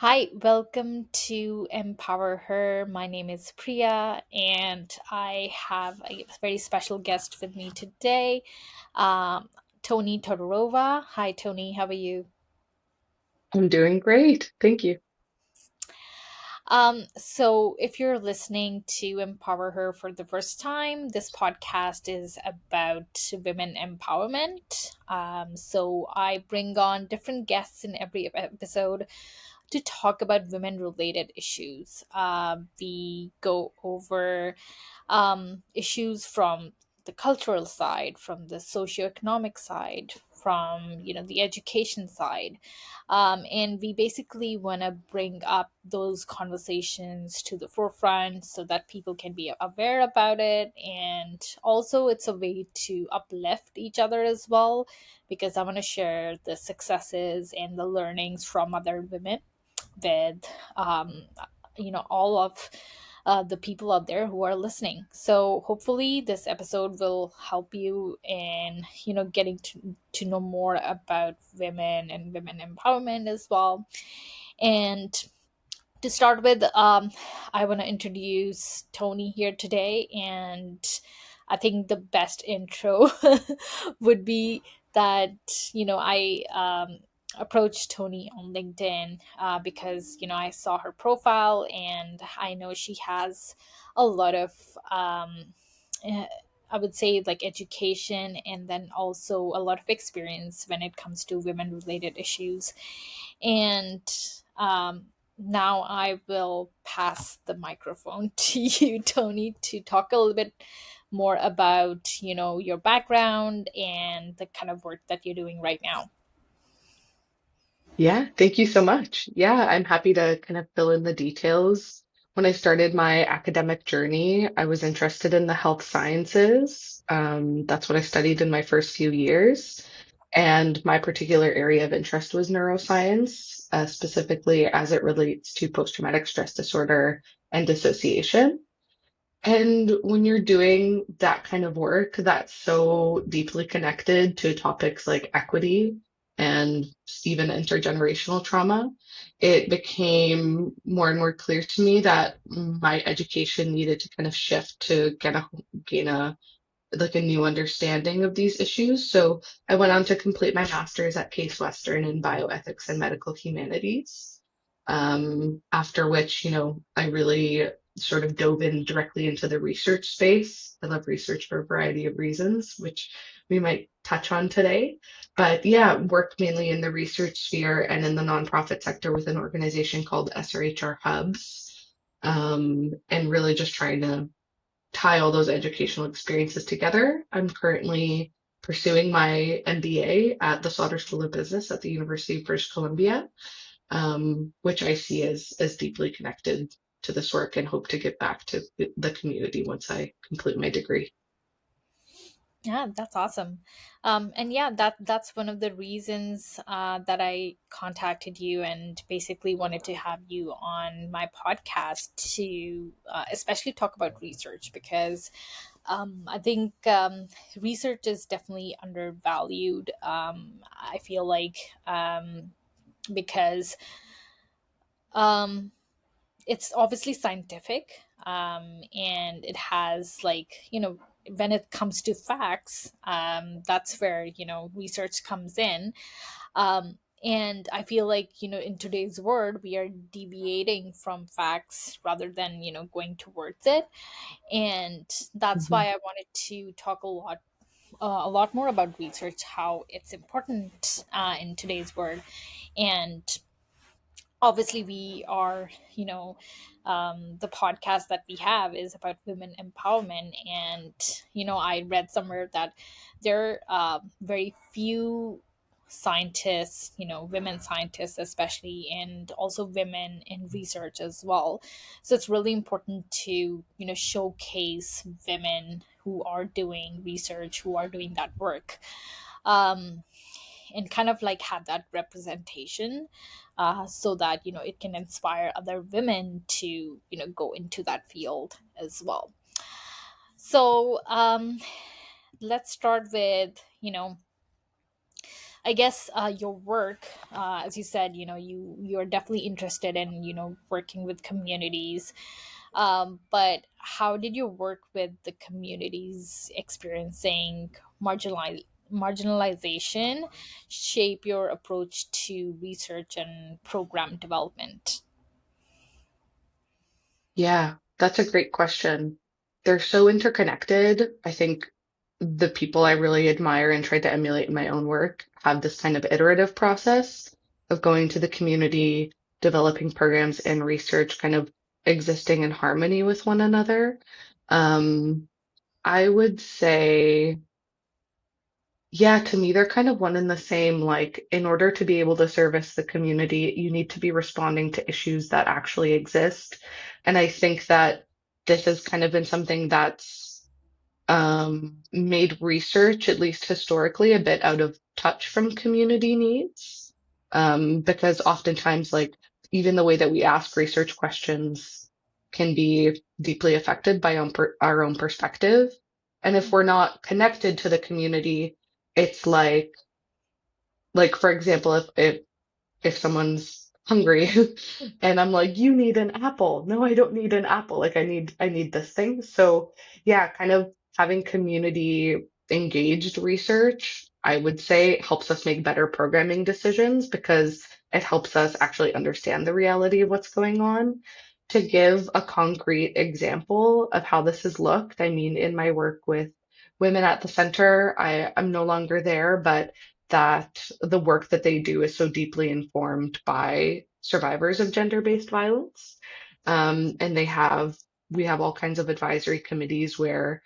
Hi, welcome to Empower Her. My name is Priya, and I have a very special guest with me today, um, Tony Todorova. Hi, Tony. How are you? I'm doing great. Thank you. So if you're listening to Empower Her for the first time, this podcast is about women empowerment. So I bring on different guests in every episode to talk about women related issues. We go over issues from the cultural side, from the socioeconomic side, from the education side, and we basically want to bring up those conversations to the forefront so that people can be aware about it, and also it's a way to uplift each other as well, because I want to share the successes and the learnings from other women with um, all of the people out there who are listening. So hopefully this episode will help you in getting to know more about women and women empowerment as well. And to start with, I want to introduce Tony here today, and I think the best intro would be that I approached Tony on LinkedIn because I saw her profile, and I know she has a lot of eh, I would say like education, and then also a lot of experience when it comes to women related issues. And now I will pass the microphone to you, Tony, to talk a little bit more about, your background and the kind of work that you're doing right now. Yeah, thank you so much. Yeah, I'm happy to kind of fill in the details. When I started my academic journey, I was interested in the health sciences. That's what I studied in my first few years. And my particular area of interest was neuroscience, specifically as it relates to post-traumatic stress disorder and dissociation. And when you're doing that kind of work that's so deeply connected to topics like equity and even intergenerational trauma, it became more and more clear to me that my education needed to kind of shift to kind of gain a like a new understanding of these issues. So I went on to complete my master's at Case Western in bioethics and medical humanities. After which, I really sort of dove in directly into the research space. I love research for a variety of reasons, which we might touch on today. But yeah, worked mainly in the research sphere and in the nonprofit sector with an organization called SRHR Hubs, and really just trying to tie all those educational experiences together. I'm currently pursuing my MBA at the Sauder School of Business at the University of British Columbia, which I see as deeply connected to this work and hope to get back to the community once I complete my degree. Yeah, that's awesome. And yeah, that's one of the reasons that I contacted you and basically wanted to have you on my podcast to especially talk about research, because I think research is definitely undervalued. I feel like because um, it's obviously scientific, and it has like when it comes to facts, that's where research comes in. And I feel like in today's world we are deviating from facts rather than going towards it. And that's why Mhm. I wanted to talk a lot more about research, how it's important in today's world. And obviously we are the podcast that we have is about women empowerment. And I read somewhere that there are very few scientists, women scientists especially, and also women in research as well. So it's really important to showcase women who are doing research, who are doing that work, um, and kind of like have that representation, so that it can inspire other women to go into that field as well. So let's start with I guess your work, as you said, you're definitely interested in working with communities. But how did your work with the communities experiencing marginalization shape your approach to research and program development? Yeah, that's a great question. They're so interconnected. I think the people I really admire and try to emulate in my own work have this kind of iterative process of going to the community, developing programs and research, kind of existing in harmony with one another. Um, I would say, yeah, to me, they're kind of one and the same. Like, in order to be able to service the community, you need to be responding to issues that actually exist. And I think that this has kind of been something that's made research, at least historically, a bit out of touch from community needs. Because oftentimes, like, even the way that we ask research questions can be deeply affected by our own perspective. And if we're not connected to the community, it's like for example, if someone's hungry and I'm like, you need an apple. No, I don't need an apple. Like I need this thing. So yeah, kind of having community engaged research, I would say helps us make better programming decisions because it helps us actually understand the reality of what's going on. To give a concrete example of how this has looked, I mean, in my work with Women at the Center, I'm no longer there, but that the work that they do is so deeply informed by survivors of gender-based violence. And we have all kinds of advisory committees where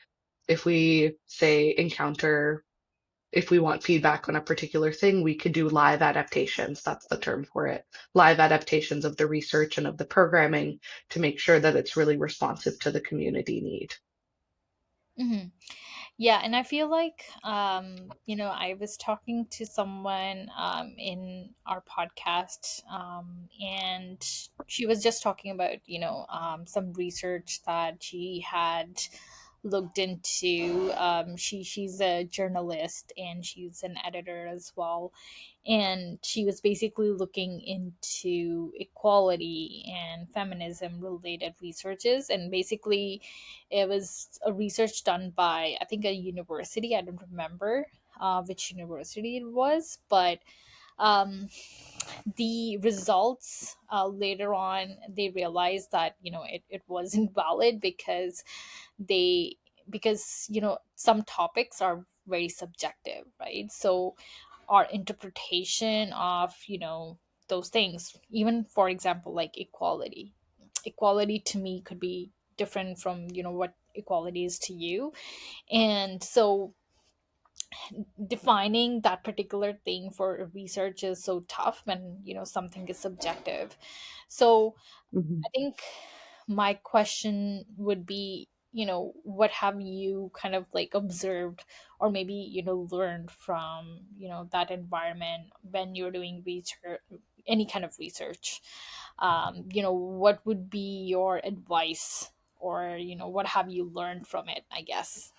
if we say encounter, if we want feedback on a particular thing, we could do live adaptations. That's the term for it. Live adaptations of the research and of the programming to make sure that it's really responsive to the community need. Hmm. Yeah, and I feel like I was talking to someone in our podcast, and she was just talking about some research that she had looked into. She's a journalist and she's an editor as well, and she was basically looking into equality and feminism related researches, and basically it was a research done by, I think, a university. I don't remember which university it was, but um, the results, later on they realized that it wasn't valid because they because some topics are very subjective, right? So our interpretation of those things, even for example like equality to me could be different from what equality is to you. And so defining that particular thing for research is so tough when something is subjective. So Mhm. I think my question would be, what have you kind of like observed or maybe, learned from, that environment when you're doing research, any kind of research? What would be your advice, or, what have you learned from it, I guess?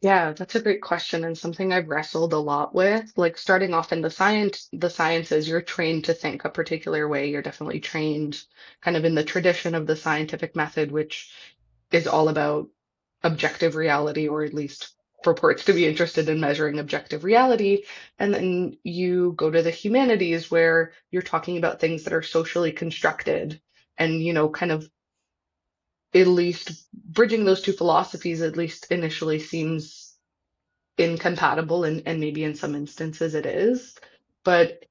Yeah, that's a great question and something I've wrestled a lot with. Like starting off in the sciences, you're trained to think a particular way. You're definitely trained kind of in the tradition of the scientific method, which is all about objective reality, or at least purports to be interested in measuring objective reality. And then you go to the humanities where you're talking about things that are socially constructed and, kind of at least bridging those two philosophies, at least initially seems incompatible, and maybe in some instances it is. But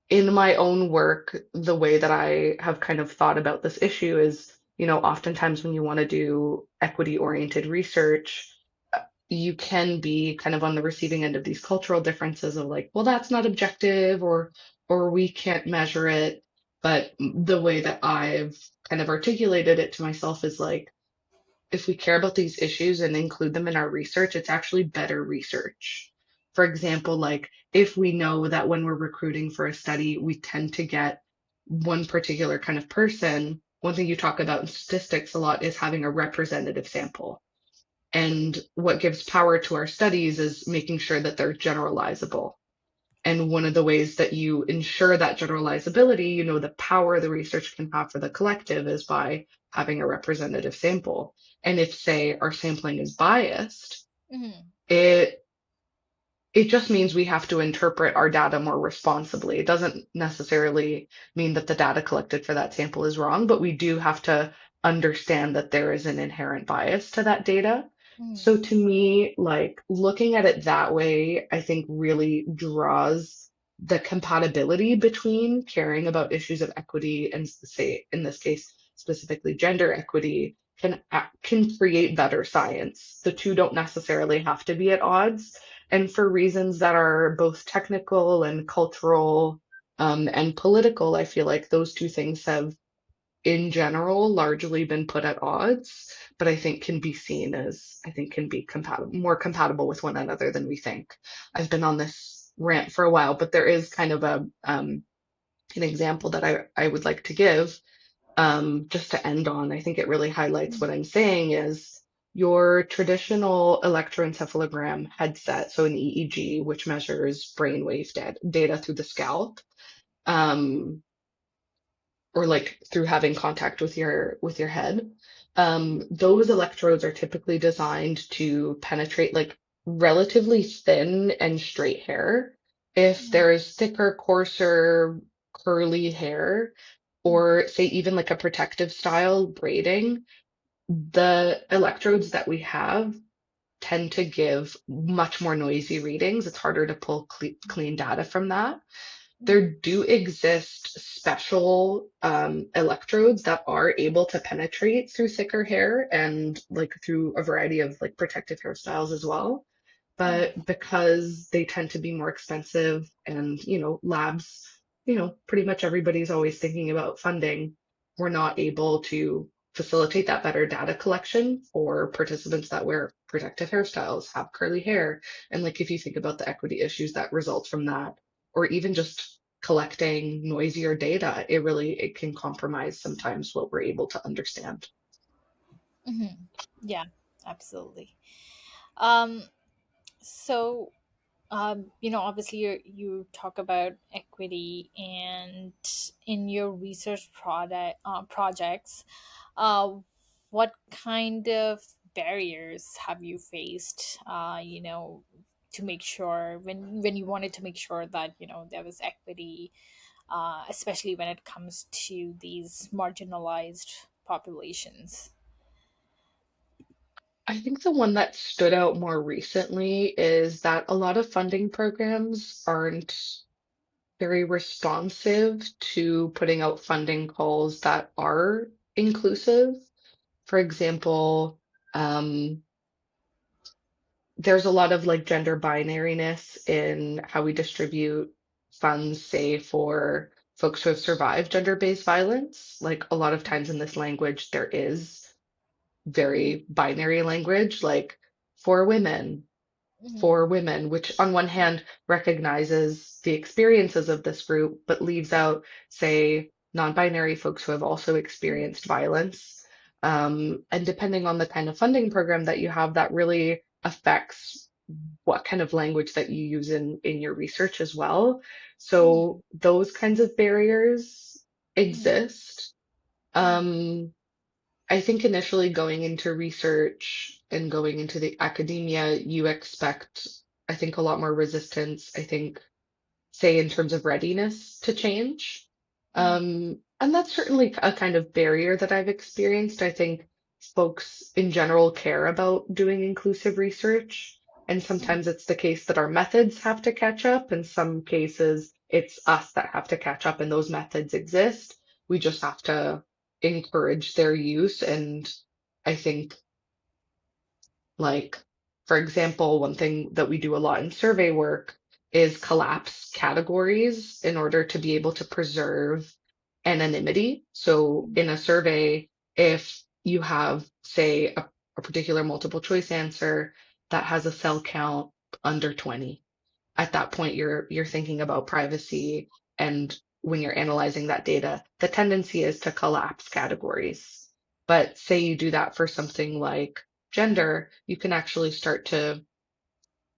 in my own work, the way that I have kind of thought about this issue is, oftentimes when you want to do equity oriented research, you can be kind of on the receiving end of these cultural differences of like, well, that's not objective, or we can't measure it. But the way that I've kind of articulated it to myself is like, if we care about these issues and include them in our research, it's actually better research. For example, like if we know that when we're recruiting for a study, we tend to get one particular kind of person, one thing you talk about in statistics a lot is having a representative sample. And what gives power to our studies is making sure that they're generalizable. And one of the ways that you ensure that generalizability, the power the research can have for the collective is by having a representative sample. And if, say, our sampling is biased, Mm-hmm. it it just means we have to interpret our data more responsibly. It doesn't necessarily mean that the data collected for that sample is wrong, but we do have to understand that there is an inherent bias to that data. Mm-hmm. So to me, like looking at it that way, I think really draws the compatibility between caring about issues of equity and, say, in this case, specifically gender equity can create better science. The two don't necessarily have to be at odds, and for reasons that are both technical and cultural, and political, I feel like those two things have, in general, largely been put at odds, but I think can be seen as, I think can be compatible, more compatible with one another than we think. I've been on this rant for a while, but there is kind of an example that I would like to give, just to end on. I think it really highlights what I'm saying is your traditional electroencephalogram headset, so an EEG, which measures brainwave data through the scalp, um, or like through having contact with your head. Those electrodes are typically designed to penetrate like relatively thin and straight hair. If there is thicker, coarser, curly hair, or say even like a protective style braiding, the electrodes that we have tend to give much more noisy readings. It's harder to pull clean data from that. There do exist special electrodes that are able to penetrate through thicker hair and like through a variety of like protective hairstyles as well. But because they tend to be more expensive and, labs, pretty much everybody's always thinking about funding, we're not able to facilitate that better data collection for participants that wear protective hairstyles, have curly hair. And like if you think about the equity issues that result from that, or even just collecting noisier data, it can compromise sometimes what we're able to understand. Mm-hmm. Yeah, absolutely. Um, so obviously you talk about equity, and in your research projects, uh, what kind of barriers have you faced, to make sure when you wanted to make sure that there was equity, especially when it comes to these marginalized populations? I think the one that stood out more recently is that a lot of funding programs aren't very responsive to putting out funding calls that are inclusive. For example, um, there's a lot of like gender binariness in how we distribute funds, say, for folks who have survived gender-based violence. Like a lot of times in this language, there is very binary language, like for women, Mm-hmm. for women, which on one hand recognizes the experiences of this group, but leaves out, say, non-binary folks who have also experienced violence. And depending on the kind of funding program that you have, that really affects what kind of language that you use in your research as well. Mm-hmm. So those kinds of barriers Mm-hmm. exist. Um, I think initially going into research and going into the academia, you expect, I think, a lot more resistance, I think, say, in terms of readiness to change. And that's certainly a kind of barrier that I've experienced. I think folks in general care about doing inclusive research. And sometimes it's the case that our methods have to catch up. In some cases, it's us that have to catch up, and those methods exist. We just have to encourage their use. And I think, like, for example, one thing that we do a lot in survey work is collapse categories in order to be able to preserve anonymity. So in a survey, if you have, say, a particular multiple choice answer that has a cell count under 20, at that point you're thinking about privacy. And when you're analyzing that data, the tendency is to collapse categories. But say you do that for something like gender, you can actually start to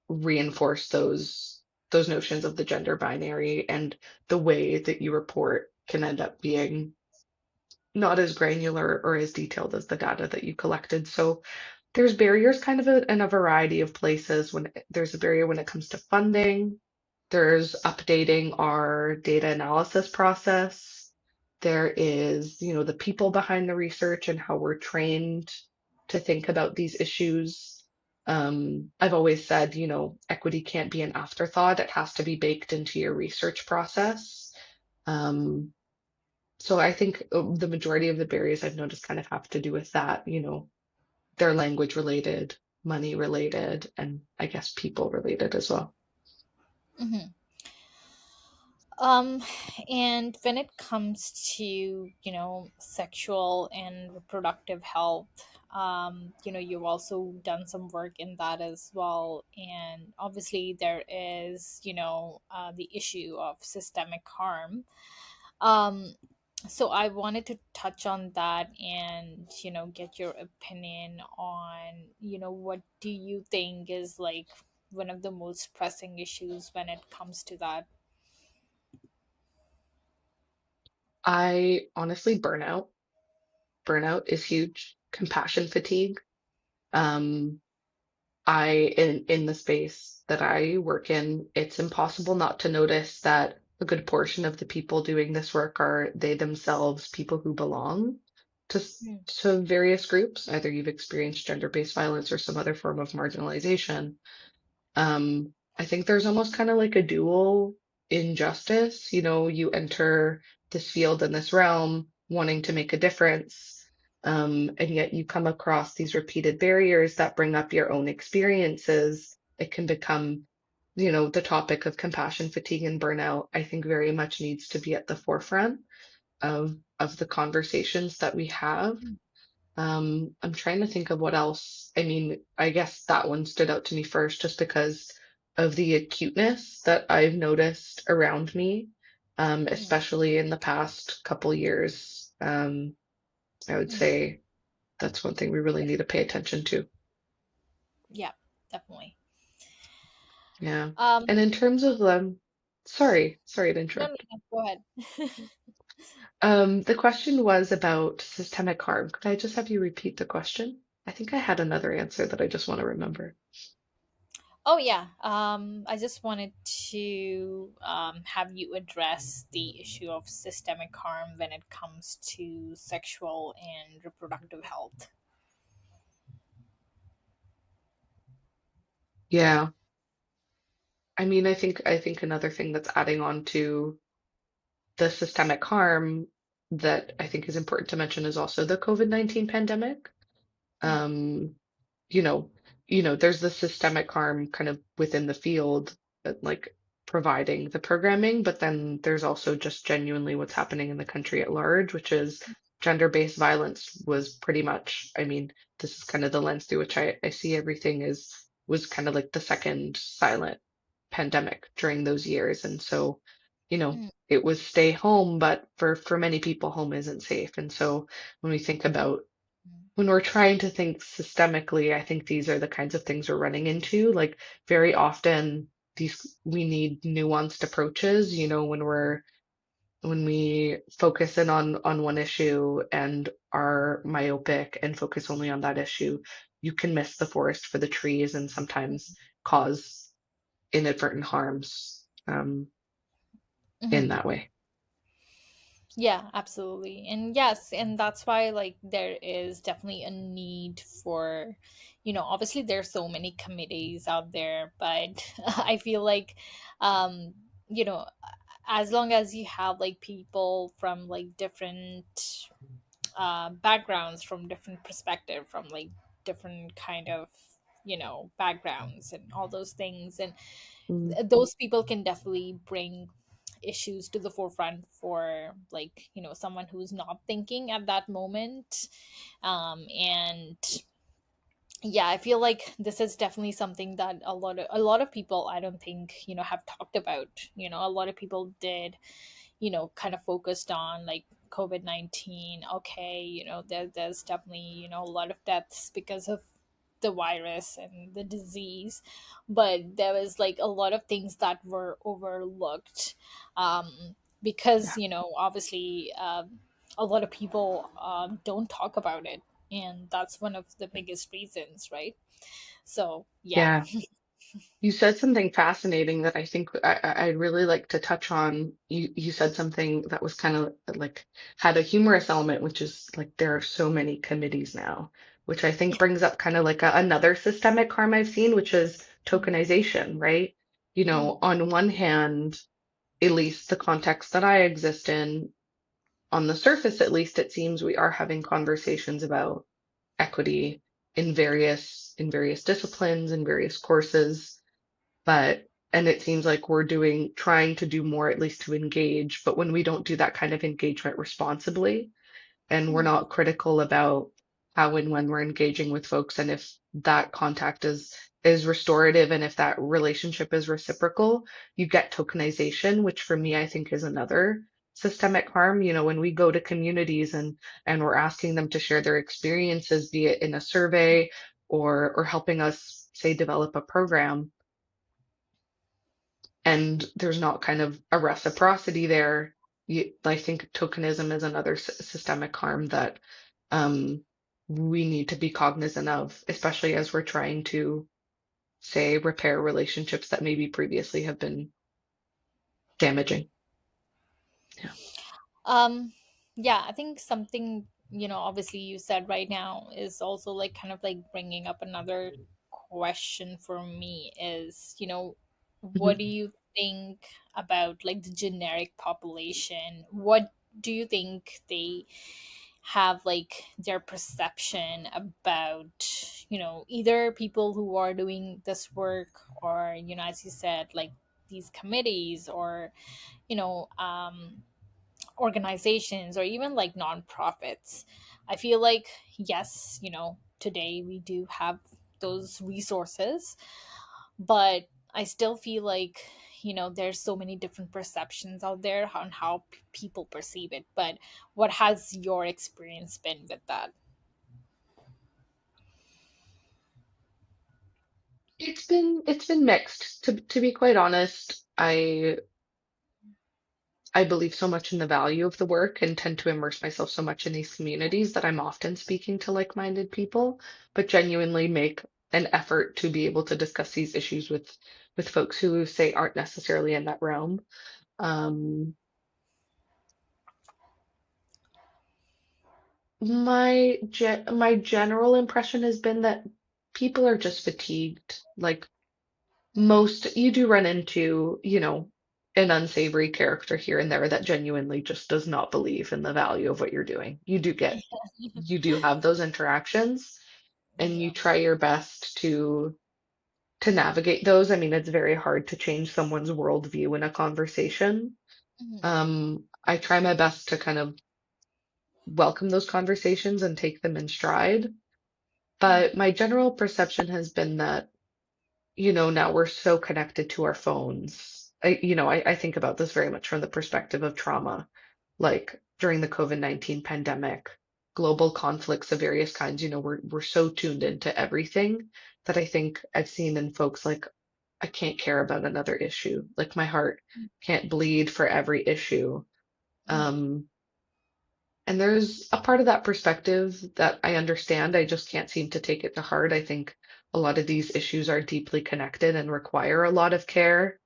reinforce those notions of the gender binary, and the way that you report can end up being not as granular or as detailed as the data that you collected. So there's barriers kind of in a variety of places. When there's a barrier when it comes to funding, there's updating our data analysis process. There is, the people behind the research and how we're trained to think about these issues. I've always said, equity can't be an afterthought. It has to be baked into your research process. Um, so I think the majority of the barriers I've noticed kind of have to do with that. They're language related, money related, and I guess people related as well. Hmm. Um, and when it comes to, sexual and reproductive health, you've also done some work in that as well. And obviously, there is, the issue of systemic harm. Um, so I wanted to touch on that and, get your opinion on, what do you think is like one of the most pressing issues when it comes to that? I honestly, burnout is huge. Compassion fatigue. Um, in the space that I work in, it's impossible not to notice that a good portion of the people doing this work are they themselves people who belong to to various groups. Either you've experienced gender-based violence or some other form of marginalization. I think there's almost kind of like a dual injustice. You enter this field and this realm wanting to make a difference, and yet you come across these repeated barriers that bring up your own experiences. It can become, the topic of compassion fatigue and burnout, I think very much needs to be at the forefront of the conversations that we have. I'm trying to think of what else. I mean, I guess that one stood out to me first just because of the acuteness that I've noticed around me, Mhm. especially in the past couple years. I would Mhm. say that's one thing we really need to pay attention to. Yeah, definitely. Yeah. Um, And in terms of sorry to no, no, interrupt. no, go ahead. The question was about systemic harm. Could I just have you repeat the question? I think I had another answer that I just want to remember. Oh yeah. I just wanted to have you address the issue of systemic harm when it comes to sexual and reproductive health. Yeah. I mean, I think another thing that's adding on to the systemic harm that I think is important to mention is also the COVID-19 pandemic. Yeah. Um, you know, there's the systemic harm kind of within the field, like providing the programming, but then there's also just genuinely what's happening in the country at large, which is gender-based violence was pretty much, I mean, this is kind of the lens through which I see everything was kind of like the second silent pandemic during those years. And so, Mhm. it was stay home, but for many people, home isn't safe. And so when we think about when we're trying to think systemically, I think these are the kinds of things we're running into. Like very often these we need nuanced approaches, when we focus in on one issue and are myopic and focus only on that issue, you can miss the forest for the trees and sometimes cause inadvertent harms in Mhm. that way. Yeah, absolutely. And yes, and that's why like there is definitely a need for, obviously there's so many committees out there, but I feel like um, you know, as long as you have like people from like different backgrounds, from different perspective, from like different kind of, backgrounds and all those things, and Mm, those people can definitely bring issues to the forefront for like someone who's not thinking at that moment. And yeah, I feel like this is definitely something that a lot of people, I don't think, have talked about. A lot of people did, kind of focused on like COVID-19. Okay, there's definitely a lot of deaths because of the virus and the disease, but there was like a lot of things that were overlooked, because, Yeah. obviously, a lot of people don't talk about it, and that's one of the biggest reasons, right? So yeah. Yeah. You said something fascinating that I think I'd really like to touch on. You said something that was kind of like had a humorous element, which is like there are so many committees now, which I think brings up kind of like another systemic harm I've seen, which is tokenization, right? Mm, On one hand, at least the context that I exist in, on the surface at least, it seems we are having conversations about equity in various disciplines and various courses, but and it seems like we're trying to do more at least to engage, but when we don't do that kind of engagement responsibly, and we're mm, not critical about how and when we're engaging with folks, and if that contact is restorative, and if that relationship is reciprocal, you get tokenization, which for me I think is another systemic harm. When we go to communities and we're asking them to share their experiences, be it in a survey or helping us say develop a program, and there's not kind of a reciprocity there. I think tokenism is another systemic harm that um, we need to be cognizant of, especially as we're trying to, say, repair relationships that maybe previously have been damaging. Yeah. Um, yeah, I think something, obviously you said right now is also like kind of like bringing up another question for me is, what do Mhm. you think about like the generic population? What do you think they have like their perception about, either people who are doing this work, or, as you said, like these committees, or, you know, um, organizations, or even like nonprofits? I feel like, yes, today we do have those resources, but I still feel like, there's so many different perceptions out there on how people perceive it. But what has your experience been with that? It's been mixed. To be quite honest, I believe so much in the value of the work and tend to immerse myself so much in these communities that I'm often speaking to like-minded people, but genuinely make an effort to be able to discuss these issues with folks who say aren't necessarily in that realm. Um, my general impression has been that people are just fatigued. Like Mm. most, you do run into, an unsavory character here and there that genuinely just does not believe in the value of what you're doing. You do have those interactions, and you Yeah. try your best to navigate those. I mean, it's very hard to change someone's worldview in a conversation. Mhm. I try my best to kind of welcome those conversations and take them in stride. But Mhm. my general perception has been that, now we're so connected to our phones. I think about this very much from the perspective of trauma, like during the COVID-19 pandemic, global conflicts of various kinds, we're so tuned into everything that I think I've seen in folks like, I can't care about another issue. Like my heart can't bleed for every issue. Mhm. Um, and there's a part of that perspective that I understand. I just can't seem to take it to heart. I think a lot of these issues are deeply connected and require a lot of care.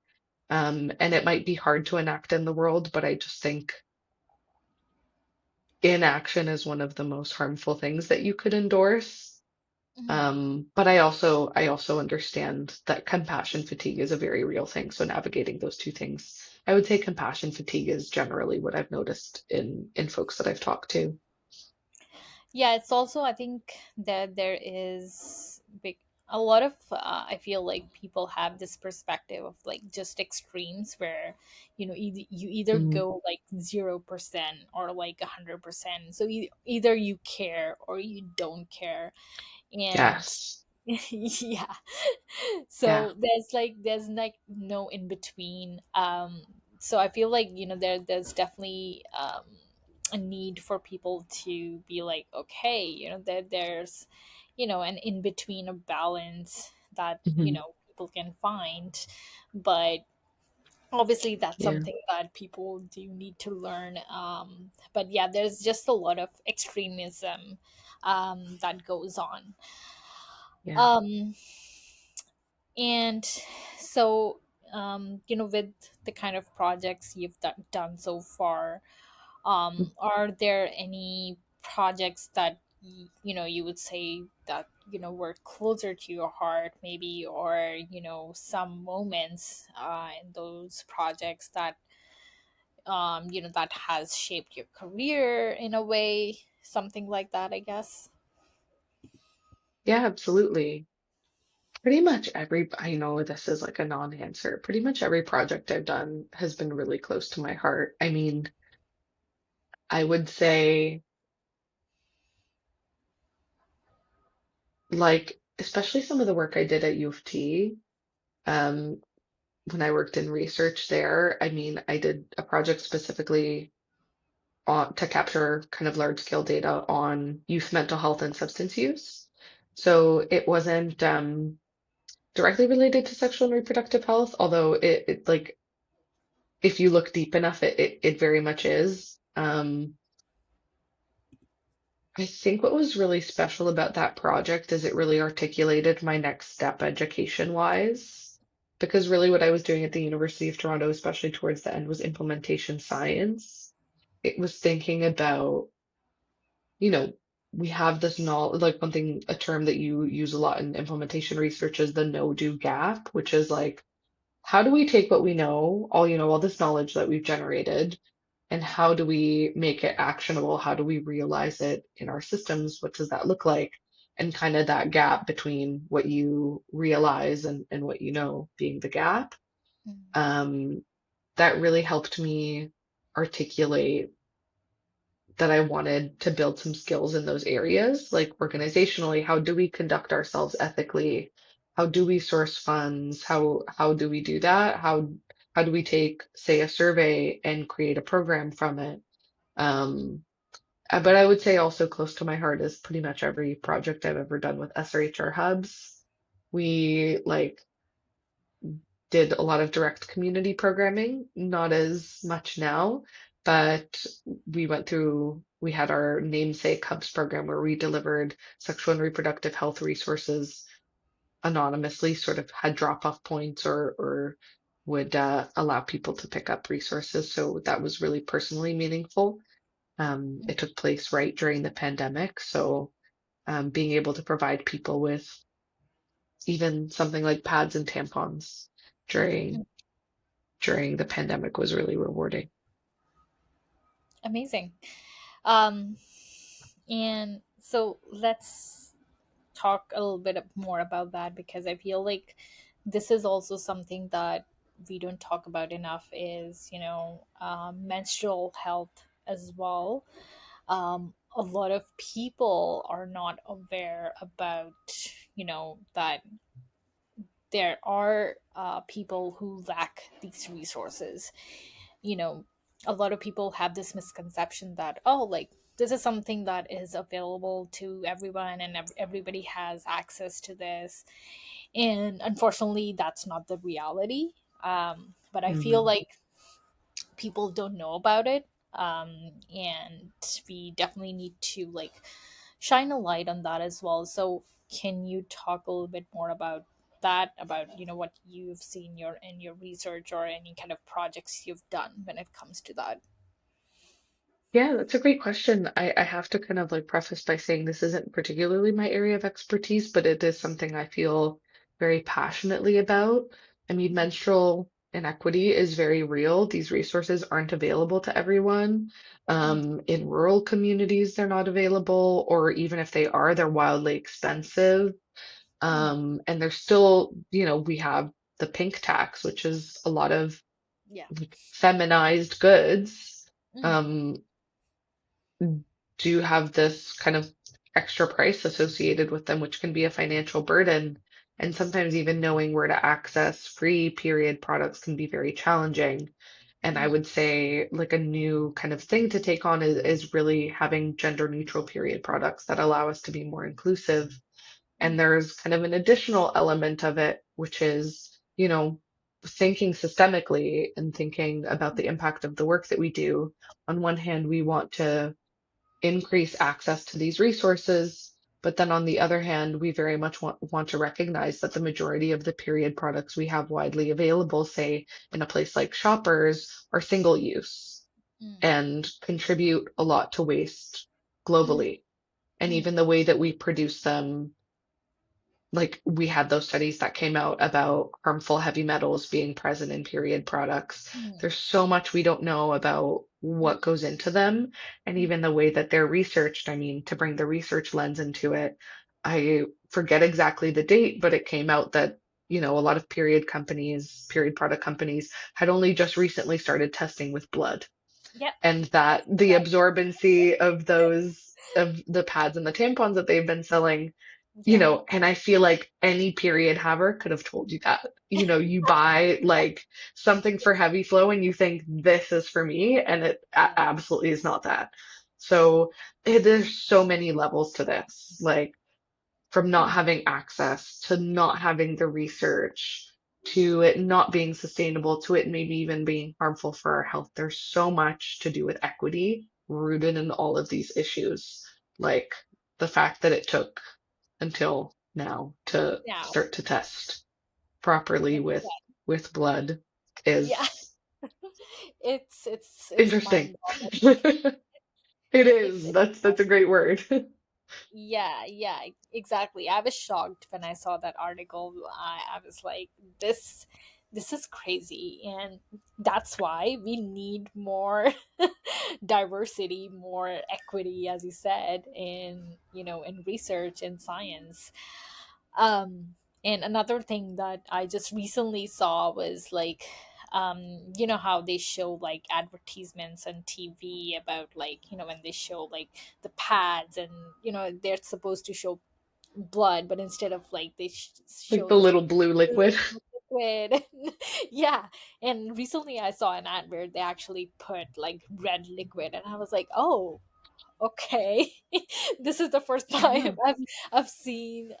And it might be hard to enact in the world, but I just think inaction is one of the most harmful things that you could endorse. Mhm. But I also understand that compassion fatigue is a very real thing. So navigating those two things, I would say compassion fatigue is generally what I've noticed in folks that I've talked to. Yeah, it's also, I think that there is big a lot of, I feel like people have this perspective of like just extremes where, you either Mm, go like 0% or like 100%. So either you care or you don't care. And yes. yeah, Yeah. so there's like no in between. So I feel like, there's definitely a need for people to be like, okay, there's, an in between, a balance that Hmm. people can find. But obviously that's Yeah, something that people do need to learn. But yeah, there's just a lot of extremism that goes on. yeah. um, and so with the kind of projects you've done so far, are there any projects that you would say that were closer to your heart, maybe, or some moments in those projects that that has shaped your career in a way, something like that, I guess. Yeah, absolutely. Pretty much I know this is like a non-answer. Pretty much every project I've done has been really close to my heart. I mean, I would say, like, especially some of the work I did at U of T, um, when I worked in research there. I mean, I did a project specifically to capture kind of large scale data on youth mental health and substance use. So it wasn't directly related to sexual and reproductive health, although it like if you look deep enough, it very much is. I think what was really special about that project is it really articulated my next step education wise. Because really, what I was doing at the University of Toronto, especially towards the end, was implementation science. It was thinking about, you know, we have this knowledge, like one thing, a term that you use a lot in implementation research is the no-do gap, which is like, how do we take what we know, all this knowledge that we've generated, and how do we make it actionable? How do we realize it in our systems? What does that look like? And kind of that gap between what you realize and what you know being the gap. Mm, Um, that really helped me articulate that I wanted to build some skills in those areas, like organizationally, how do we conduct ourselves ethically? How do we source funds? How do we do that? How do we take, say, a survey and create a program from it? Um, but I would say also close to my heart is pretty much every project I've ever done with SRHR hubs. We like did a lot of direct community programming, not as much now, but we had our namesake hubs program where we delivered sexual and reproductive health resources anonymously, sort of had drop-off points or would allow people to pick up resources. So that was really personally meaningful. mm, It took place right during the pandemic, so being able to provide people with even something like pads and tampons mm. during during the pandemic was really rewarding. Amazing. um and so let's talk a little bit more about that, because I feel like this is also something that we don't talk about enough, is menstrual health as well. A lot of people are not aware about that there are people who lack these resources. you know a lot of people have this misconception that, oh, like, this is something that is available to everyone, and everybody has access to this. And unfortunately, that's not the reality. But I feel Mm. like people don't know about it. And we definitely need to, like, shine a light on that as well. So can you talk a little bit more about that, about what you've seen in your research, or any kind of projects you've done when it comes to that? Yeah, that's a great question. I have to kind of like preface by saying this isn't particularly my area of expertise, but it is something I feel very passionately about. I mean, menstrual inequity is very real. These resources aren't available to everyone. Mm, In rural communities, they're not available, or even if they are, they're wildly expensive. mm, And they're still, we have the pink tax, which is a lot of yeah. like feminized goods. Mm, Um, do have this kind of extra price associated with them, which can be a financial burden. And sometimes even knowing where to access free period products can be very challenging. And I mm, would say like a new kind of thing to take on is really having gender neutral period products that allow us to be more inclusive. And there's kind of an additional element of it, which is, thinking systemically and thinking about the impact of the work that we do. On one hand, we want to increase access to these resources. But then on the other hand, we very much want to recognize that the majority of the period products we have widely available, say in a place like Shoppers, are single use Mm, and contribute a lot to waste mm, globally. And mm, even the way that we produce them, like we had those studies that came out about harmful heavy metals being present in period products. mm, There's so much we don't know about mm, what goes into them and mm. even the way that they're researched. I mean, to bring the research lens into it, I forget exactly the date, but it came out that, a lot of period product companies had only just recently started testing with blood Yep. and that the absorbency of of the pads and the tampons that they've been selling, Yeah. and I feel like any period haver could have told you that. You buy like something for heavy flow and you think this is for me, and it Yeah. absolutely is not that. So there's so many levels to this, like from not Mm, having access to not having the research to it not being sustainable to it maybe even being harmful for our health. There's so much to do with equity rooted in all of these issues. Like the fact that it took until now to now. start to test properly with blood Yeah. is It's interesting. mind-boggling. It It's is. That's a great word. Yeah, yeah, exactly. I was shocked when I saw that article. I was like, this is crazy. And that's why we need more diversity, more equity, as you said, in research and science. And another thing that I just recently saw was like, you know how they show like advertisements on TV about like, when they show like the pads, and they're supposed to show blood, but instead of like they Like show the this little blue liquid. liquid. Yeah. And recently I saw an ad where they actually put like red liquid, and I was like, oh, okay. This is the first time Yeah. I've seen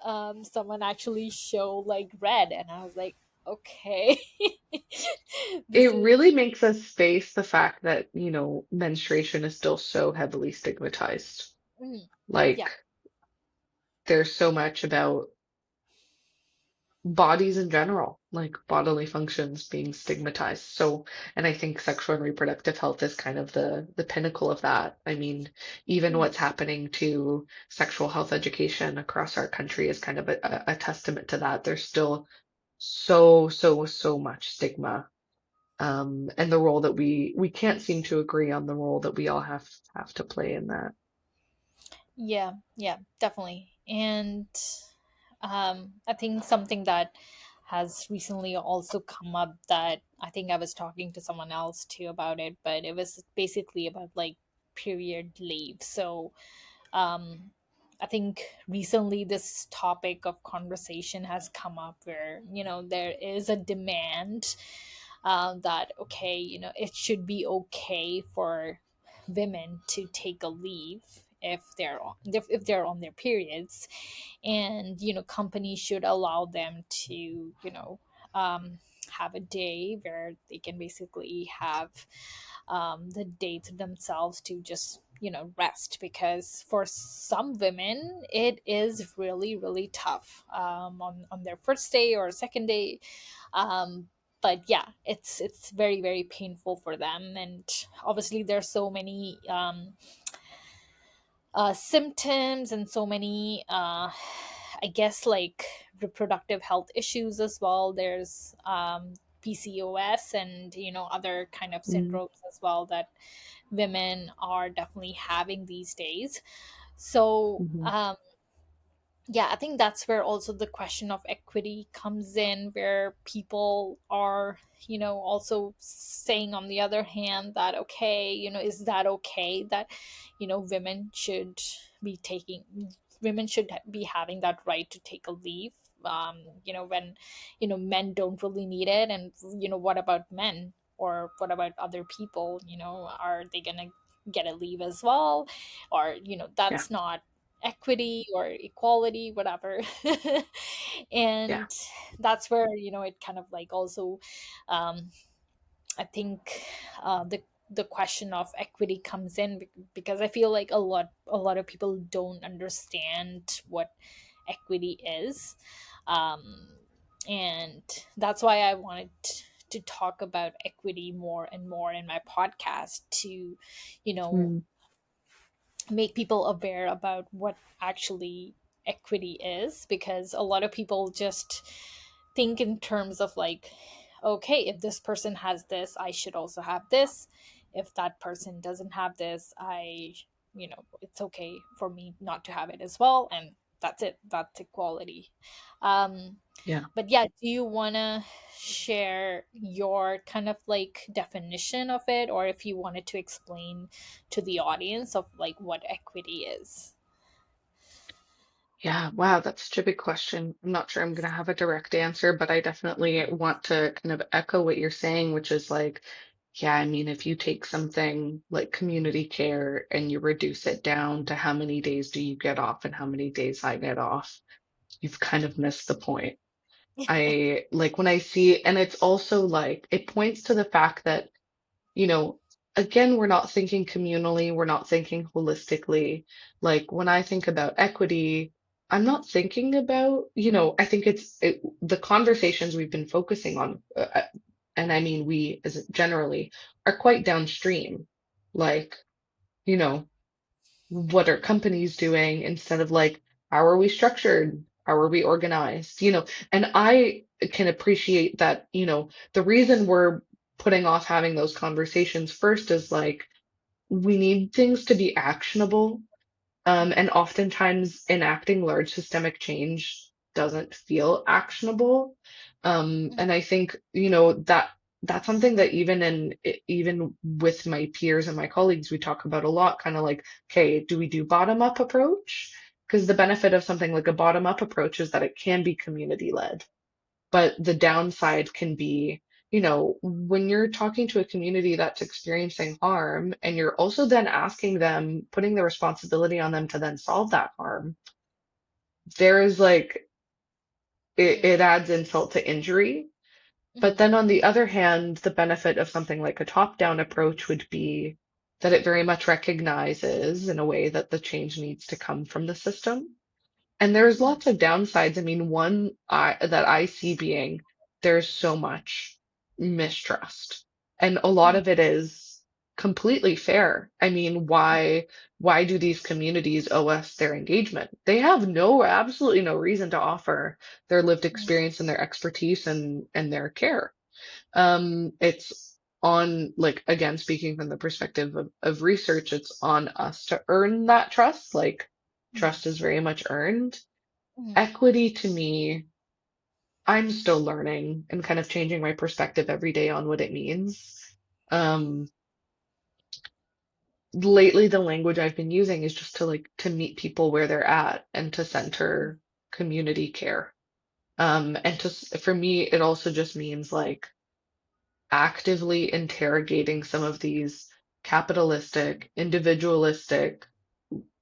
someone actually show like red, and I was like, okay. This It is really makes us face the fact that, menstruation is still so heavily stigmatized. mm, Like, yeah. there's so much about bodies in general, like bodily functions being stigmatized. So, and I think sexual and reproductive health is kind of the pinnacle of that. I mean, even Mm, what's happening to sexual health education across our country is kind of a testament to that. There's still so much stigma, and the role that we can't seem to agree on the role that we all have to play in that. yeah, yeah, definitely. And I think something that has recently also come up, that I think I was talking to someone else too about it, but it was basically about like period leave. So um, I think recently this topic of conversation has come up where, there is a demand that, okay, it should be okay for women to take a leave if they're on their periods, and companies should allow them to um, have a day where they can basically have the day to themselves to just rest, because for some women it is really really tough on their first day or second day. But yeah, it's very very painful for them, and obviously there's so many symptoms and so many I guess like reproductive health issues as well. There's PCOS and other kind of syndromes as well that women are definitely having these days. So Mm-hmm. yeah, I think that's where also the question of equity comes in, where people are also saying on the other hand that, okay, is that okay that women should be taking women should be having that right to take a leave, when men don't really need it, and what about men, or what about other people, are they gonna get a leave as well, or Yeah. that's not equity or equality, whatever. Yeah. And that's where, it kind of like also, um, I think, the question of equity comes in, because I feel like a lot of people don't understand what equity is. Um, and that's why I wanted to talk about equity more and more in my podcast, to, you know, Mm, make people aware about what actually equity is, because a lot of people just think in terms of like, okay, if this person has this, I should also have this. If that person doesn't have this, it's okay for me not to have it as well, and that's it, that's equality. um yeah. but yeah, do you want to share your kind of like definition of it, or if you wanted to explain to the audience of like what equity is? Yeah. Wow. That's such a big question. I'm not sure I'm going to have a direct answer, but I definitely want to kind of echo what you're saying, which is like, yeah, I mean, if you take something like community care and you reduce it down to how many days do you get off and how many days I get off, you've kind of missed the point. I like when I see, and it's also like, it points to the fact that, you know, again, we're not thinking communally, we're not thinking holistically. Like when I think about equity, I'm not thinking about, I think the conversations we've been focusing on, and I mean we as generally, are quite downstream. Like, you know, what are companies doing instead of like, how are we structured? How are we organized? And I can appreciate that, the reason we're putting off having those conversations first is like, we need things to be actionable. And oftentimes enacting large systemic change doesn't feel actionable. And I think, that's something that even with my peers and my colleagues, we talk about a lot, kind of like, okay, do we do bottom up approach? Because the benefit of something like a bottom up approach is that it can be community led. But the downside can be, when you're talking to a community that's experiencing harm and you're also then asking them, putting the responsibility on them to then solve that harm, there is like, it adds insult to injury. But Mhm, then on the other hand, the benefit of something like a top-down approach would be that it very much recognizes in a way that the change needs to come from the system. And there's mhm, lots of downsides. I mean, that I see being there's so much mistrust, and a lot mhm, of it is completely fair. I mean, why do these communities owe us their engagement? They have absolutely no reason to offer their lived mhm, experience and their expertise and their care. It's on, like, again, speaking from the perspective of research, it's on us to earn that trust. Like, mhm, trust is very much earned. mhm, Equity to me, I'm still learning and kind of changing my perspective every day on what it means. Um, Lately, the language I've been using is just to meet people where they're at and to center community care. And for me, it also just means like actively interrogating some of these capitalistic, individualistic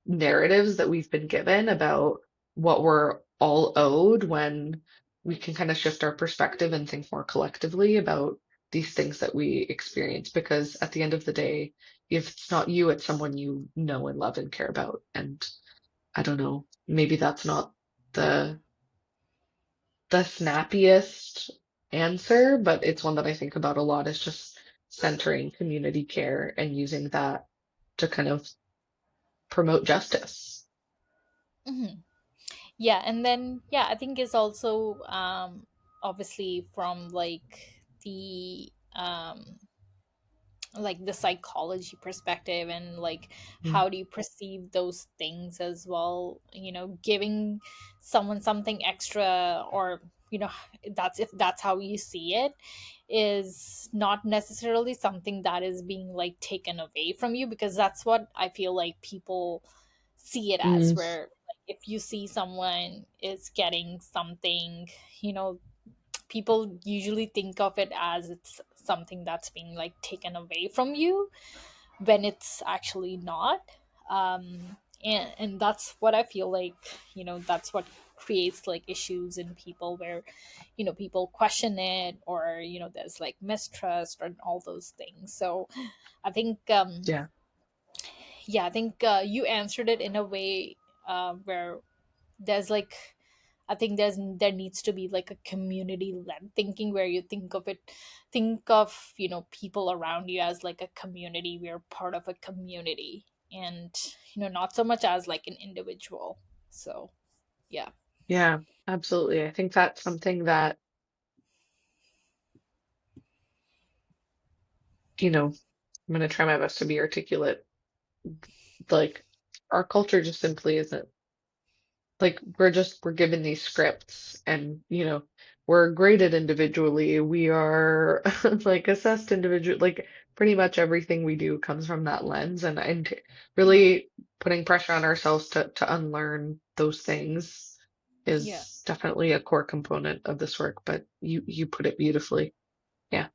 narratives that we've been given about what we're all owed, when we can kind of shift our perspective and think more collectively about these things that we experience. Because at the end of the day, if it's not you, it's someone you know and love and care about. And I don't know, maybe that's not the the snappiest answer, but it's one that I think about a lot, is just centering community care and using that to kind of promote justice. mhm. Yeah, and then yeah, I think it's also, obviously from like the psychology perspective, and like Mm, how do you perceive those things as well, giving someone something extra, or you know that's, if that's how you see it, is not necessarily something that is being like taken away from you, because that's what I feel like people see it as, mm, where like, if you see someone is getting something, you know people usually think of it as it's something that's being like taken away from you, when it's actually not. um And that's what I feel like, that's what creates like issues in people, where people question it, or there's like mistrust and all those things. So I think Yeah. yeah, I think you answered it in a way where there's like, I think there needs to be like a community led thinking, where you think of people around you as like a community. We're part of a community, and not so much as like an individual. So yeah. Yeah, absolutely. I think that's something that, I'm going to try my best to be articulate. Like, our culture just simply isn't like we're given these scripts, and we're graded individually. We are like assessed individually. Like, pretty much everything we do comes from that lens, and Mhm. really putting pressure on ourselves to unlearn those things Yeah. is definitely a core component of this work. But you put it beautifully. Yeah.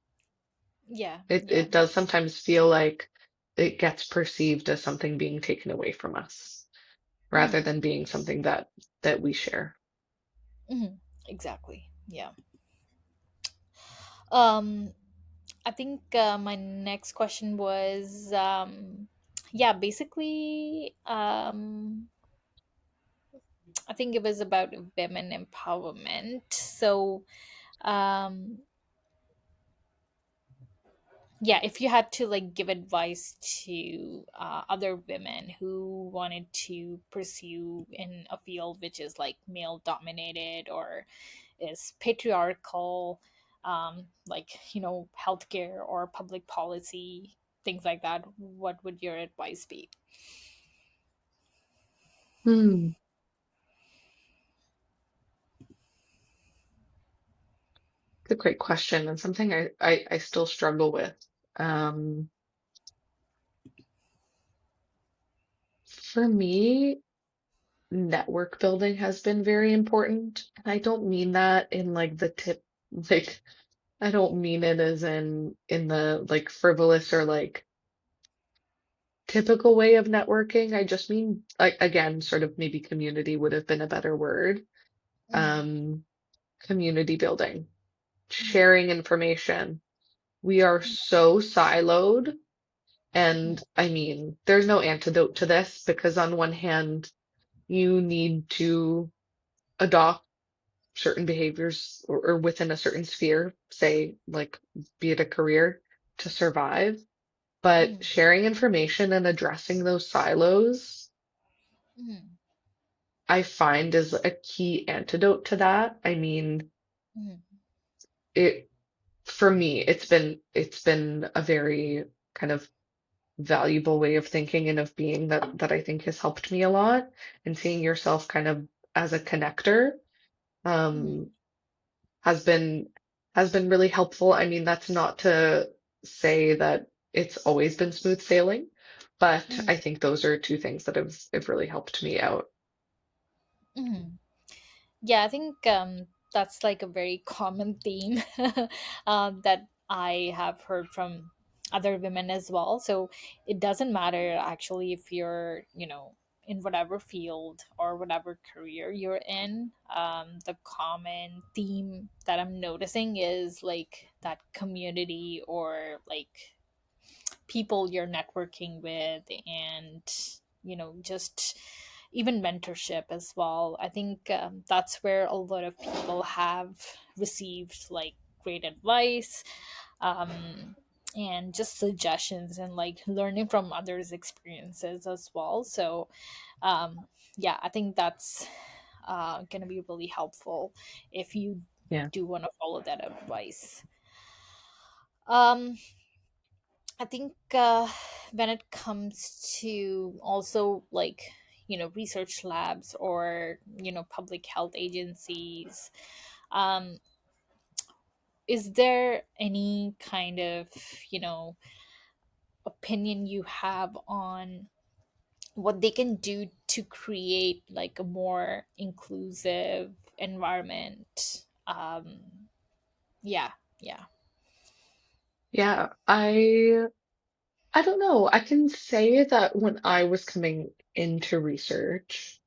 Yeah. It Yeah. does sometimes feel like it gets perceived as something being taken away from us rather Mhm. than being something that we share. Mhm. Exactly. Yeah. um I think my next question was, yeah, basically, I think it was about women empowerment. So, um, yeah, if you had to like give advice to other women who wanted to pursue in a field which is like male dominated or is patriarchal, like healthcare or public policy, things like that, what would your advice be? Hmm. It's a great question, and something I still struggle with. Um, for me, network building has been very important. And I don't mean that in like like, I don't mean it as in the like frivolous or like typical way of networking. I just mean, like, again, sort of maybe community would have been a better word. Mm, Um, community building, mm, sharing information. We are so siloed. And mm, I mean, there's no antidote to this because on one hand, you need to adopt certain behaviors or within a certain sphere, say like be it a career to survive. But mm, sharing information and addressing those silos, mm, I find is a key antidote to that. I mean, mm, it for me, it's been a very kind of valuable way of thinking and of being that I think has helped me a lot. And seeing yourself kind of as a connector mm, um, has been has been really helpful. I mean, that's not to say that it's always been smooth sailing, but I mm, think those are two things that have really helped me out. mm. Yeah, I think that's like a very common theme that I have heard from other women as well. So it doesn't matter actually if you're, in whatever field or whatever career you're in. The common theme that I'm noticing is like that community, or like people you're networking with, and just even mentorship as well. I think that's where a lot of people have received like great advice, um, and just suggestions, and like learning from others experiences as well. So um, yeah, I think that's gonna be really helpful if you Yeah. do want to follow that advice. um I think when it comes to also like research labs, or public health agencies, um, is there any kind of you know opinion you have on what they can do to create like a more inclusive environment? Yeah, yeah. Yeah, I I don't know. I can say that when I was coming into research,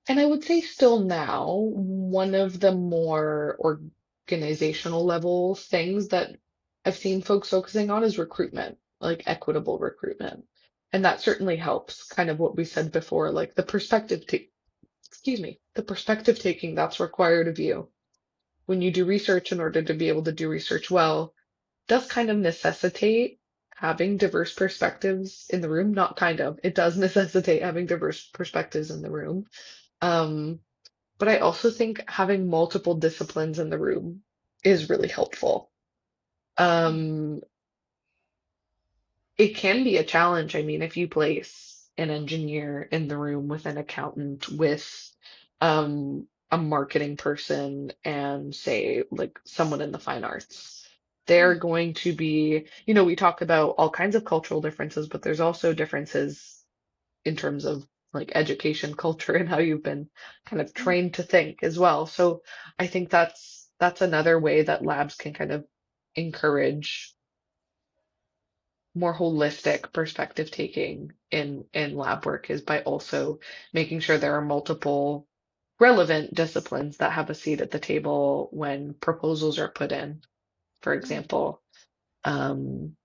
and I would say still now, one of the more organizational level things that I've seen folks focusing on is recruitment, like equitable recruitment. And that certainly helps, kind of what we said before, like the perspective take, excuse me, the perspective taking that's required of you when you do research in order to be able to do research well does kind of necessitate having diverse perspectives in the room. Not kind of, it does necessitate having diverse perspectives in the room. Um, but I also think having multiple disciplines in the room is really helpful. Mm, Um, it can be a challenge. I mean, if you place an engineer in the room with an accountant, with a marketing person, and say, like someone in the fine arts, they're mm, going to be, you know, we talk about all kinds of cultural differences, but there's also differences in terms of like education, culture, and how you've been kind of mm, trained to think as well. So I think that's another way that labs can kind of encourage more holistic perspective taking in lab work is by also making sure there are multiple relevant disciplines that have a seat at the table when proposals are put in, for mm, example. Um,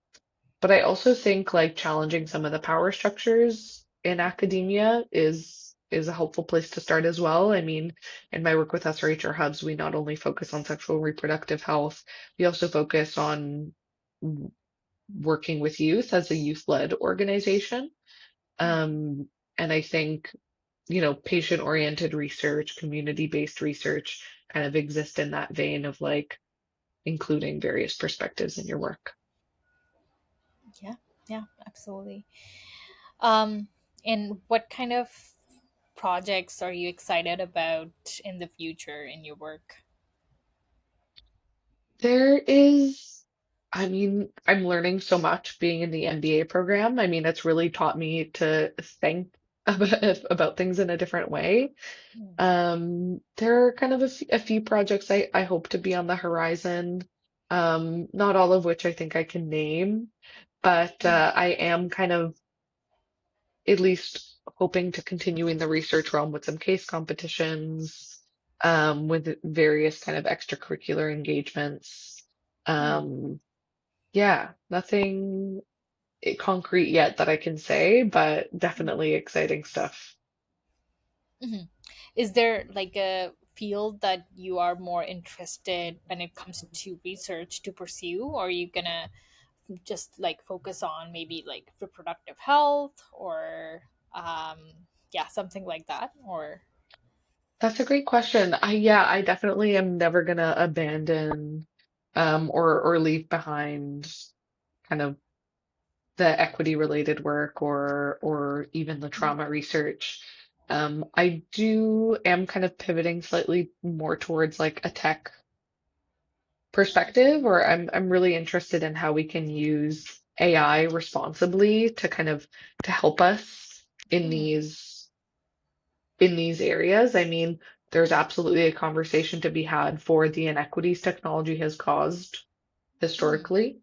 but I also think like challenging some of the power structures in academia is a helpful place to start as well. I mean, in my work with SRHR hubs, we not only focus on sexual and reproductive health, we also focus on working with youth as a youth-led organization. mm. Um, and I think, you know, patient-oriented research, community-based research kind of exist in that vein of like including various perspectives in your work. Yeah, yeah, absolutely. Um, and what kind of projects are you excited about in the future in your work? There is, I mean, I'm learning so much being in the MBA program. I mean, it's really taught me to think about things in a different way. Mm, There are kind of a few projects I hope to be on the horizon, not all of which I think I can name, but mm, I am kind of at least hoping to continue in the research realm with some case competitions, with various kind of extracurricular engagements. mm, Um, yeah, nothing concrete yet that I can say, but mm, definitely exciting stuff. mhm. Is there like a field that you are more interested when it comes to research to pursue, or are you gonna just like focus on maybe like reproductive health or yeah, something like that? Or That's a great question. Yeah, I definitely am never gonna abandon or leave behind kind of the equity related work or even the Mhm, trauma research. I do am kind of pivoting slightly more towards like a tech perspective, or I'm really interested in how we can use AI responsibly to kind of to help us in mhm, these areas. I mean, there's absolutely a conversation to be had for the inequities technology has caused mhm, historically.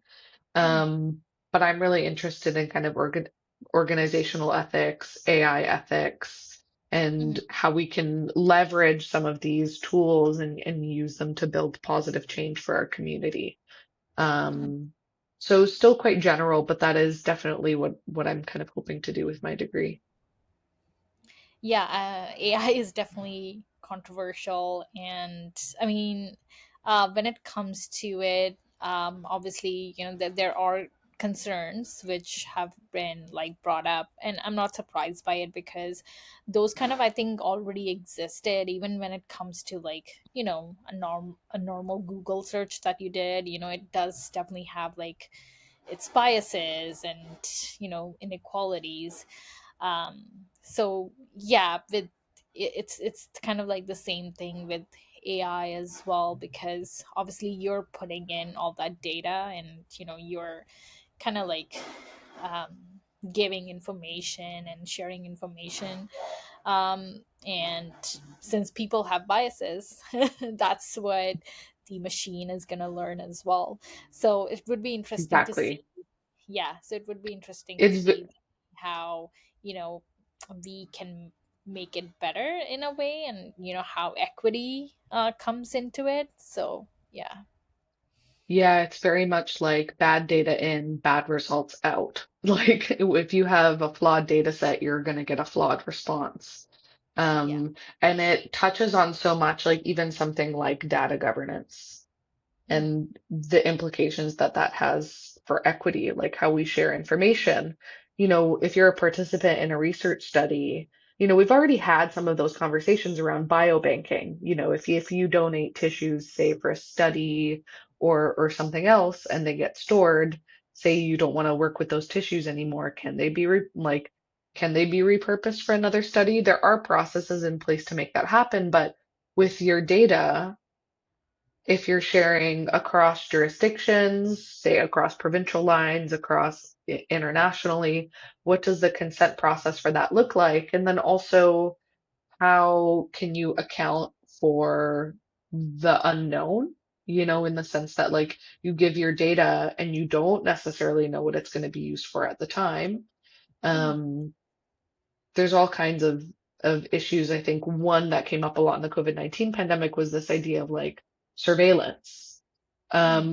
mhm, Um, but I'm really interested in kind of organizational ethics, AI ethics, and mhm, how we can leverage some of these tools and use them to build positive change for our community. mhm. Um, so still quite general, but that is definitely what I'm kind of hoping to do with my degree. Yeah, AI is definitely controversial, and I mean, when it comes to it, obviously, you know, there are concerns which have been like brought up, and I'm not surprised by it because those kind of I think already existed even when it comes to like you know a normal Google search that you did. You know, it does definitely have like its biases and you know inequalities. So yeah, with it's kind of like the same thing with AI as well, because obviously you're putting in all that data and you know you're kind of like um, giving information and sharing information, and since people have biases, that's what the machine is going to learn as well. So it would be interesting to see, Exactly. yeah, so it would be interesting to It's see how, you know, we can make it better in a way, and how equity comes into it. So yeah. Yeah, it's very much like bad data in, bad results out. Like if you have a flawed data set, you're going to get a flawed response. Yeah. And it touches on so much, like even something like data governance Mm, and the implications that that has for equity, like how we share information. If you're a participant in a research study, we've already had some of those conversations around biobanking. If you donate tissues, say for a study or something else, and they get stored, say you don't want to work with those tissues anymore, can they be repurposed for another study? There are processes in place to make that happen, but with your data, if you're sharing across jurisdictions, say across provincial lines, across internationally, what does the consent process for that look like? And then also, how can you account for the unknown? In the sense that like you give your data and you don't necessarily know what it's going to be used for at the time. mhm, Um, there's all kinds of issues. I think one that came up a lot in the COVID-19 pandemic was this idea of like surveillance. mhm,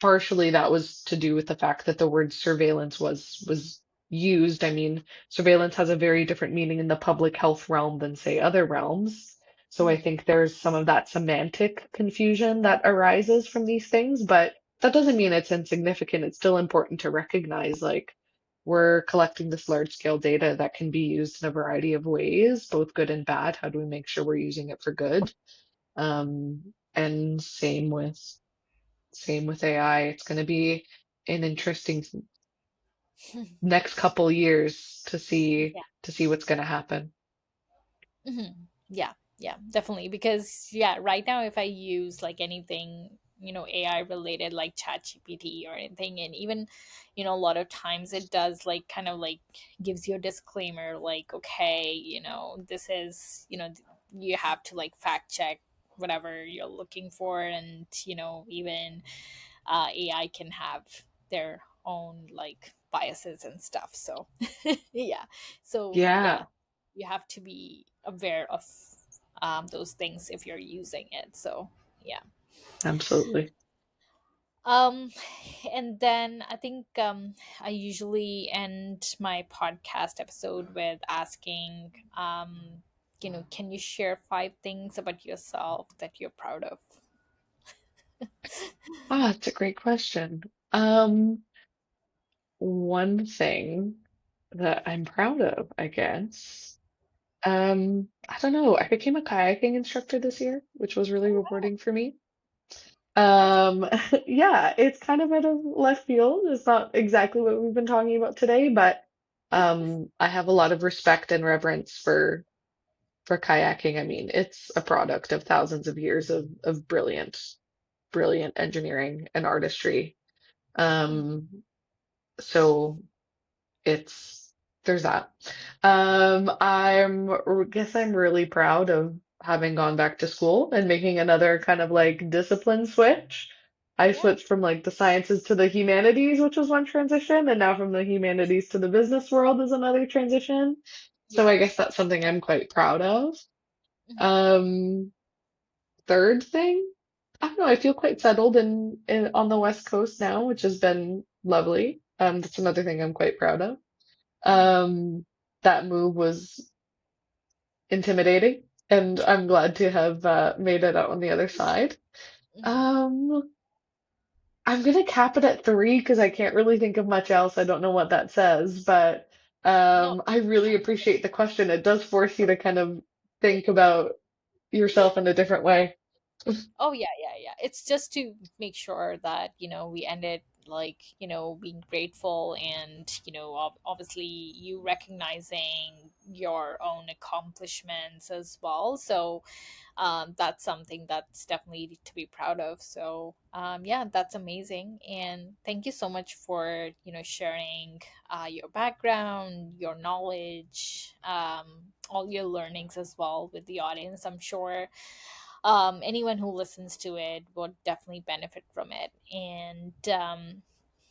Partially that was to do with the fact that the word surveillance was used. I mean, surveillance has a very different meaning in the public health realm than say other realms. So I mhm, think there's some of that semantic confusion that arises from these things, but that doesn't mean it's insignificant. It's still important to recognize like we're collecting this large scale data that can be used in a variety of ways, both good and bad. How do we make sure we're using it for good? And same with AI. It's going to be an interesting next couple years yeah. to see what's going to happen. Yeah, yeah, definitely. Because yeah, right now if I use like anything, AI related, like ChatGPT or anything, and even, a lot of times it does like kind of like gives you a disclaimer, like, okay, this is, you have to like fact check whatever you're looking for, and even AI can have their own like biases and stuff. So yeah, so yeah, Yeah, you have to be aware of those things if you're using it. So yeah. absolutely. Um, and then I think I usually end my podcast episode with asking, can you share 5 things about yourself that you're proud of? Ah, it's a great question. One thing that I'm proud of, I guess. I don't know. I became a kayaking instructor this year, which was really rewarding for me. That's Um, yeah, it's kind of out of left field. It's not exactly what we've been talking about today, but I have a lot of respect and reverence for kayaking. I mean, it's a product of thousands of years of brilliant engineering and artistry. Um, so it's there's that. Guess I'm really proud of having gone back to school and making another kind of like discipline switch. I yeah, switched from like the sciences to the humanities, which was one transition, and now from the humanities to the business world is another transition. So yeah. I guess that's something I'm quite proud of. Mhm. Um, Third thing, I don't know, I feel quite settled in on the West Coast now, which has been lovely. That's another thing I'm quite proud of. Mhm. Um, that move was intimidating, and I'm glad to have made it out on the other side. Mhm. Um, I'm gonna cap it at three because I can't really think of much else. I don't know what that says, but No. I really appreciate the question. It does force you to kind of think about yourself in a different way. Oh yeah, yeah, yeah. It's just to make sure that, we ended like, being grateful, and, obviously you recognizing your own accomplishments as well. So that's something that's definitely to be proud of. So yeah, that's amazing. And thank you so much for, sharing your background, your knowledge, all your learnings as well with the audience. I'm sure anyone who listens to it would definitely benefit from it. And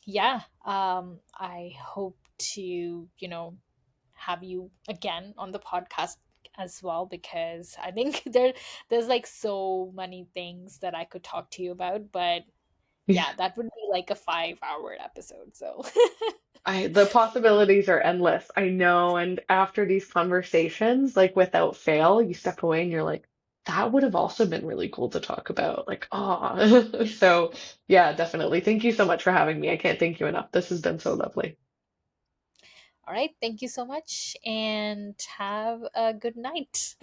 Yeah, I hope to, have you again on the podcast as well, because I think there's like so many things that I could talk to you about, but yeah, that would be like a 5 hour episode. So The possibilities are endless. I know. And after these conversations, like without fail, you step away and you're like, that would have also been really cool to talk about. Like, ah. So yeah, definitely. Thank you so much for having me. I can't thank you enough. This has been so lovely. all right, thank you so much and have a good night.